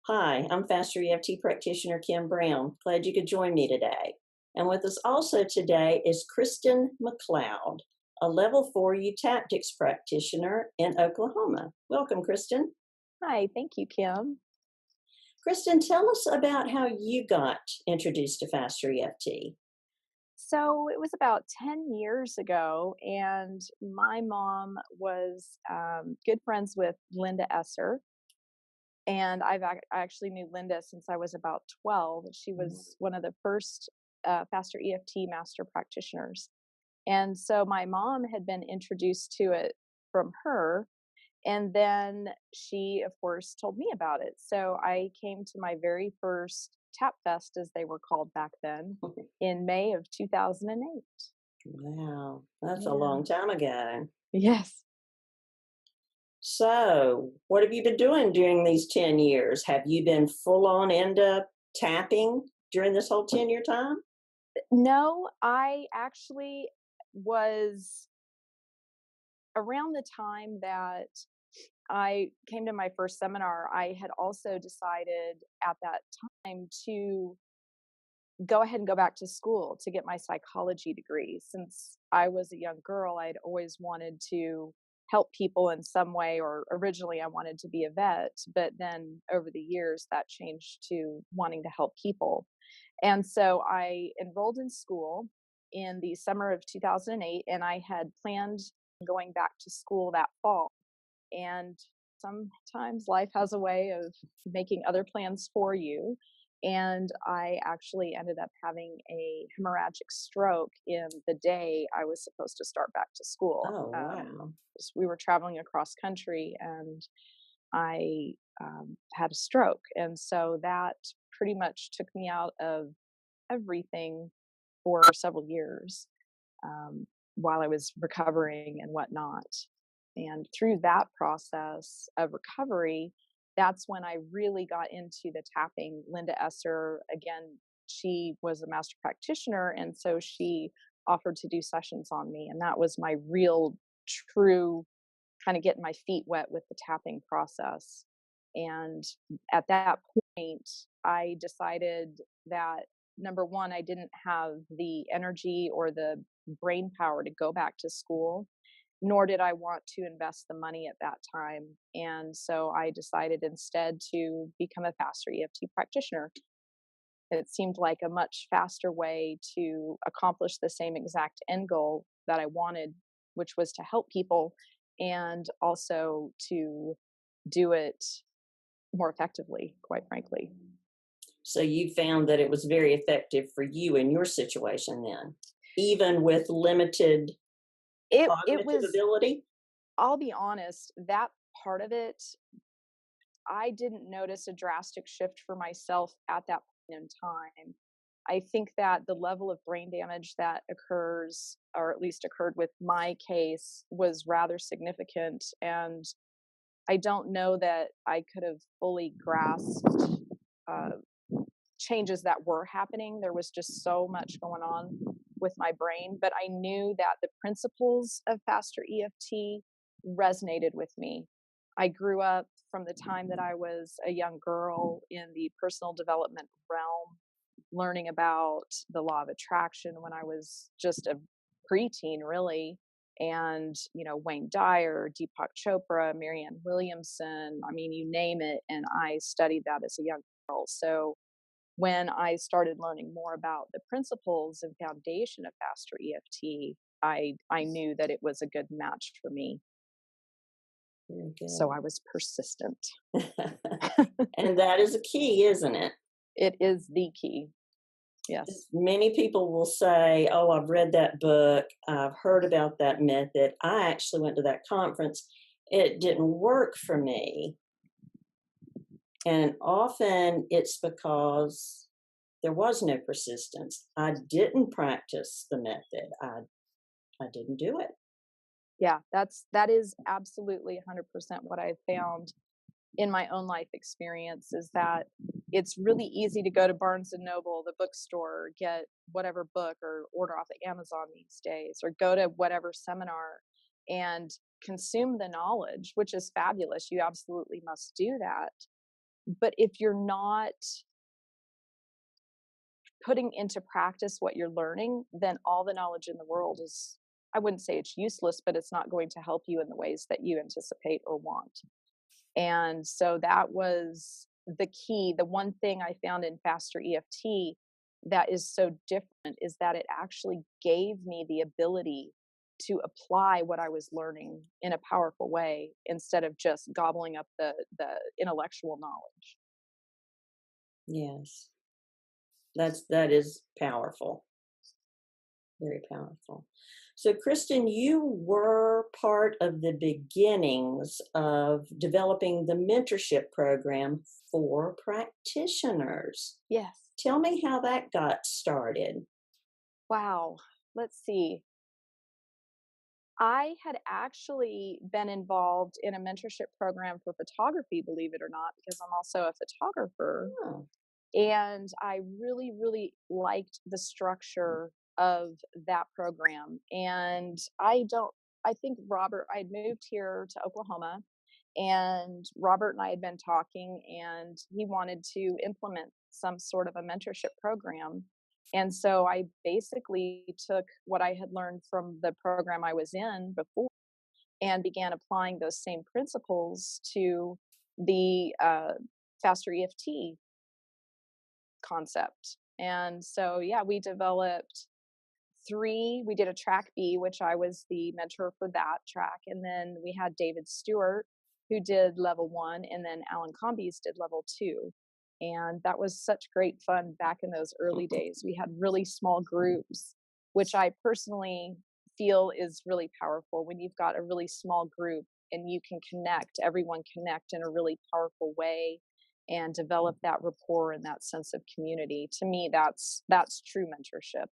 Hi, I'm Faster EFT practitioner Kim Brown. Glad you could join me today. And with us also today is Christin McLeod, a Level IV Eutaptics Practitioner in Oklahoma. Welcome, Christin. Hi, thank you, Kim. Christin, tell us about how you got introduced to Faster EFT. So it was about 10 years ago, and my mom was good friends with Linda Esser. And I actually knew Linda since I was about 12. She was one of the first Faster EFT master practitioners. And so my mom had been introduced to it from her. And then she, of course, told me about it. So I came to my very first Tap Fest, as they were called back then, in May of 2008. Wow, that's a Yeah. long time ago. Yes. So, what have you been doing during these 10 years? Have you been full on into tapping during this whole 10-year time? No, I actually was around the time that I came to my first seminar. I had also decided at that time to go ahead and go back to school to get my psychology degree. Since I was a young girl, I'd always wanted to help people in some way, or originally I wanted to be a vet, but then over the years that changed to wanting to help people. And so I enrolled in school in the summer of 2008, and I had planned going back to school that fall. And sometimes life has a way of making other plans for you. And I actually ended up having a hemorrhagic stroke in the day I was supposed to start back to school. Oh, wow. We were traveling across country, and I had a stroke. And so that pretty much took me out of everything for several years, while I was recovering and whatnot. And through that process of recovery, that's when I really got into the tapping. Linda Esser, again, she was a master practitioner, and so she offered to do sessions on me. And that was my real, true kind of getting my feet wet with the tapping process. And at that point, I decided that number one, I didn't have the energy or the brain power to go back to school, nor did I want to invest the money at that time. And so I decided instead to become a faster EFT practitioner. It seemed like a much faster way to accomplish the same exact end goal that I wanted, which was to help people and also to do it more effectively, quite frankly. So you found that it was very effective for you in your situation then, even with limited It cognitive was, ability? I'll be honest, that part of it, I didn't notice a drastic shift for myself at that point in time. I think that the level of brain damage that occurs, or at least occurred with my case, was rather significant. And I don't know that I could have fully grasped uh, changes that were happening. There was just so much going on with my brain, but I knew that the principles of faster EFT resonated with me. I grew up from the time that I was a young girl in the personal development realm, learning about the law of attraction when I was just a preteen, really. And, Wayne Dyer, Deepak Chopra, Marianne Williamson, I mean, you name it. And I studied that as a young girl. So when I started learning more about the principles and foundation of faster EFT, I knew that it was a good match for me. Very So good. I was persistent. And that is a key, isn't it? It is the key. Yes. Many people will say, "Oh, I've read that book. I've heard about that method. I actually went to that conference. It didn't work for me." And often it's because there was no persistence. I didn't practice the method. I didn't do it. Yeah, that is absolutely 100% what I've found in my own life experience, is that it's really easy to go to Barnes and Noble, the bookstore, get whatever book, or order off of Amazon these days, or go to whatever seminar and consume the knowledge, which is fabulous. You absolutely must do that. But if you're not putting into practice what you're learning, then all the knowledge in the world is, I wouldn't say it's useless, but it's not going to help you in the ways that you anticipate or want. And so that was the key. The one thing I found in Faster EFT that is so different is that it actually gave me the ability to apply what I was learning in a powerful way instead of just gobbling up the intellectual knowledge. Yes. That is powerful. Very powerful. So, Kristen, you were part of the beginnings of developing the mentorship program for practitioners. Yes. Tell me how that got started. Wow. Let's see. I had actually been involved in a mentorship program for photography, believe it or not, because I'm also a photographer. Oh, And I really, really liked the structure of that program. And I think Robert, I had moved here to Oklahoma, and Robert and I had been talking, and he wanted to implement some sort of a mentorship program. And so I basically took what I had learned from the program I was in before and began applying those same principles to the Faster EFT concept. And so, yeah, we developed we did a track B, which I was the mentor for that track. And then we had David Stewart, who did level 1, and then Alan Combies did level 2. And that was such great fun back in those early days. We had really small groups, which I personally feel is really powerful when you've got a really small group and you can everyone connect in a really powerful way and develop that rapport and that sense of community. To me, that's true mentorship.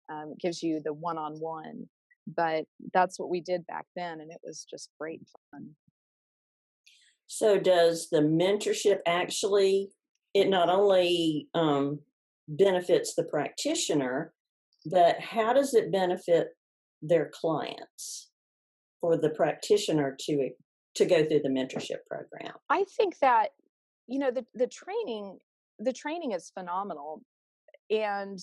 It gives you the one-on-one, but that's what we did back then, and it was just great fun. so does the mentorship actually, it not only benefits the practitioner, but how does it benefit their clients for the practitioner to go through the mentorship program? I think that the training is phenomenal, and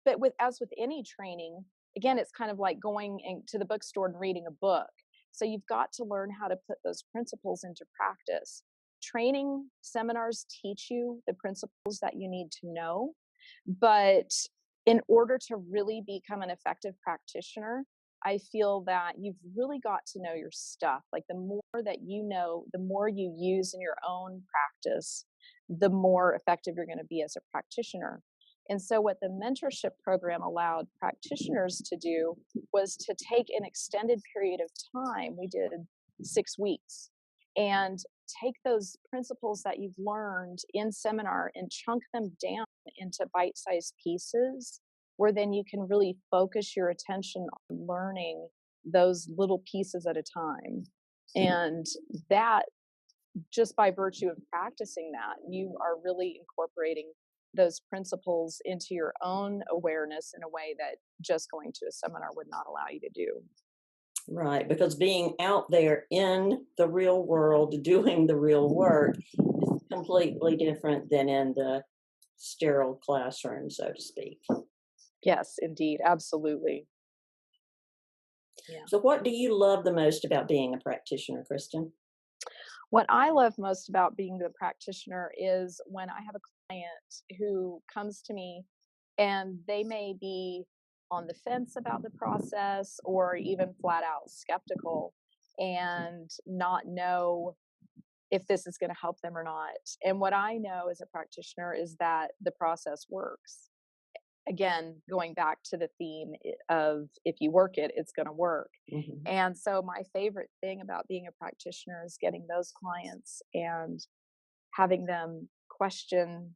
but with any training, again, it's kind of like to the bookstore and reading a book. So you've got to learn how to put those principles into practice. Training seminars teach you the principles that you need to know, but in order to really become an effective practitioner, I feel that you've really got to know your stuff. Like the more that you know, the more you use in your own practice, the more effective you're going to be as a practitioner. And so, what the mentorship program allowed practitioners to do was to take an extended period of time. We did 6 weeks and take those principles that you've learned in seminar and chunk them down into bite sized pieces where then you can really focus your attention on learning those little pieces at a time. And that, just by virtue of practicing that, you are really incorporating those principles into your own awareness in a way that just going to a seminar would not allow you to do. Right, because being out there in the real world, doing the real work, is completely different than in the sterile classroom, so to speak. Yes, indeed. Absolutely. Yeah. So, what do you love the most about being a practitioner, Kristen? What I love most about being the practitioner is when I have a client who comes to me and they may be on the fence about the process or even flat out skeptical and not know if this is going to help them or not. And what I know as a practitioner is that the process works. Again, going back to the theme of if you work it, it's going to work. Hmm. And so, my favorite thing about being a practitioner is getting those clients and having them question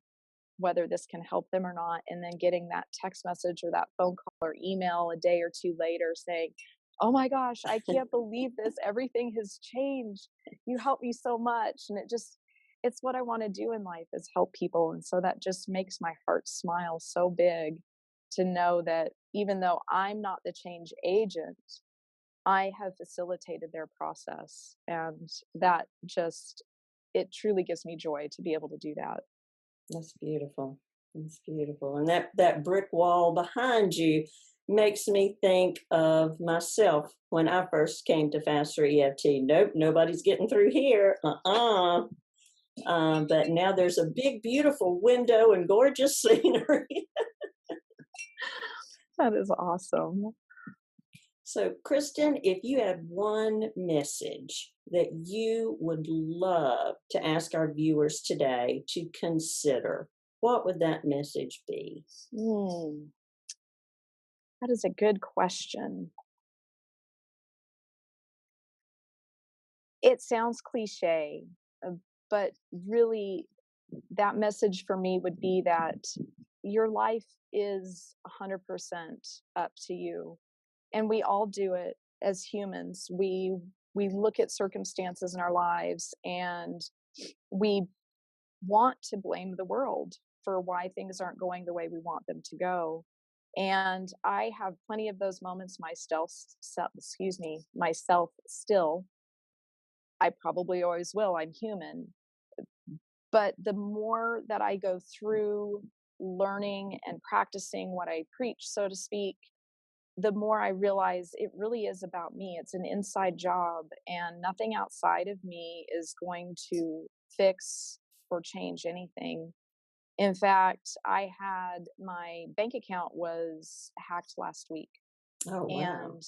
whether this can help them or not, and then getting that text message or that phone call or email a day or two later saying, "Oh my gosh, I can't believe this. Everything has changed. You helped me so much." And it's what I want to do in life is help people. And so that just makes my heart smile so big to know that even though I'm not the change agent, I have facilitated their process. And that just it truly gives me joy to be able to do that. That's beautiful. That's beautiful. And that brick wall behind you makes me think of myself when I first came to Faster EFT. Nope, nobody's getting through here. But now there's a big, beautiful window and gorgeous scenery. That is awesome. So, Christin, if you had one message that you would love to ask our viewers today to consider, what would that message be? That is a good question. It sounds cliche, but really, that message for me would be that your life is 100% up to you. And we all do it as humans. We look at circumstances in our lives and we want to blame the world for why things aren't going the way we want them to go. And I have plenty of those moments myself still. I probably always will. I'm human. But the more that I go through learning and practicing what I preach, so to speak, the more I realize it really is about me. It's an inside job, and nothing outside of me is going to fix or change anything. In fact, my bank account was hacked last week, Oh, wow. and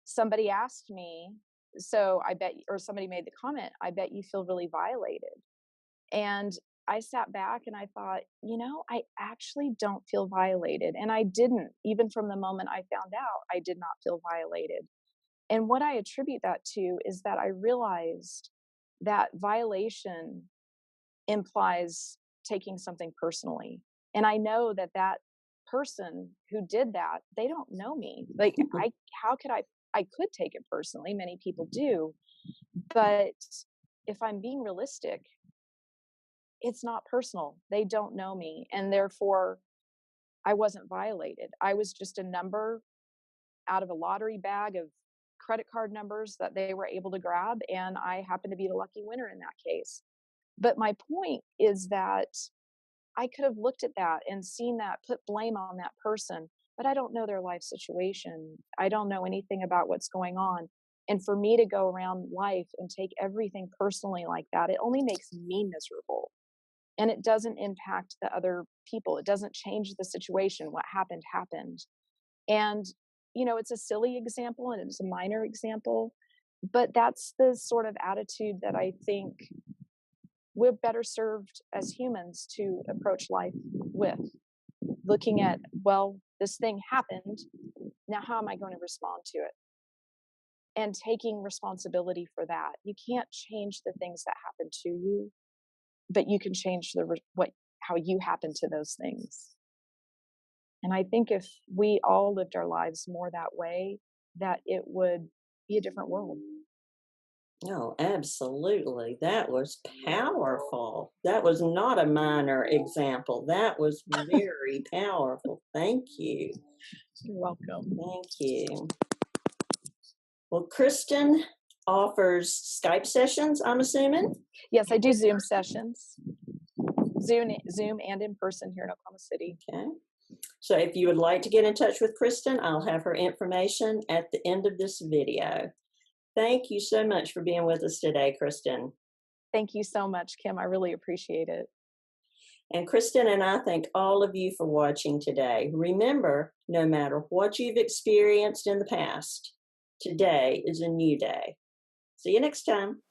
somebody asked me, so somebody made the comment, I bet you feel really violated. And I sat back and I thought, I actually don't feel violated. And I didn't, even from the moment I found out, I did not feel violated. And what I attribute that to is that I realized that violation implies taking something personally. And I know that that person who did that, they don't know me. Like, I could take it personally. Many people do. But if I'm being realistic, it's not personal. They don't know me. And therefore, I wasn't violated. I was just a number out of a lottery bag of credit card numbers that they were able to grab. And I happened to be the lucky winner in that case. But my point is that I could have looked at that and seen that, put blame on that person, but I don't know their life situation. I don't know anything about what's going on. And for me to go around life and take everything personally like that, it only makes me miserable. And it doesn't impact the other people. It doesn't change the situation. What happened, happened. And, it's a silly example and it's a minor example, but that's the sort of attitude that I think we're better served as humans to approach life with. Looking at, well, this thing happened. Now, how am I going to respond to it? And taking responsibility for that. You can't change the things that happen to you, but you can change how you happen to those things. And I think if we all lived our lives more that way, that it would be a different world. Oh, absolutely. That was powerful. That was not a minor example. That was very powerful. Thank you. You're welcome. Thank you. Well, Christin offers Skype sessions, I'm assuming? Yes, I do Zoom sessions. Zoom and in person here in Oklahoma City. Okay. So if you would like to get in touch with Christin, I'll have her information at the end of this video. Thank you so much for being with us today, Christin. Thank you so much, Kim. I really appreciate it. And Christin and I thank all of you for watching today. Remember, no matter what you've experienced in the past, today is a new day. See you next time.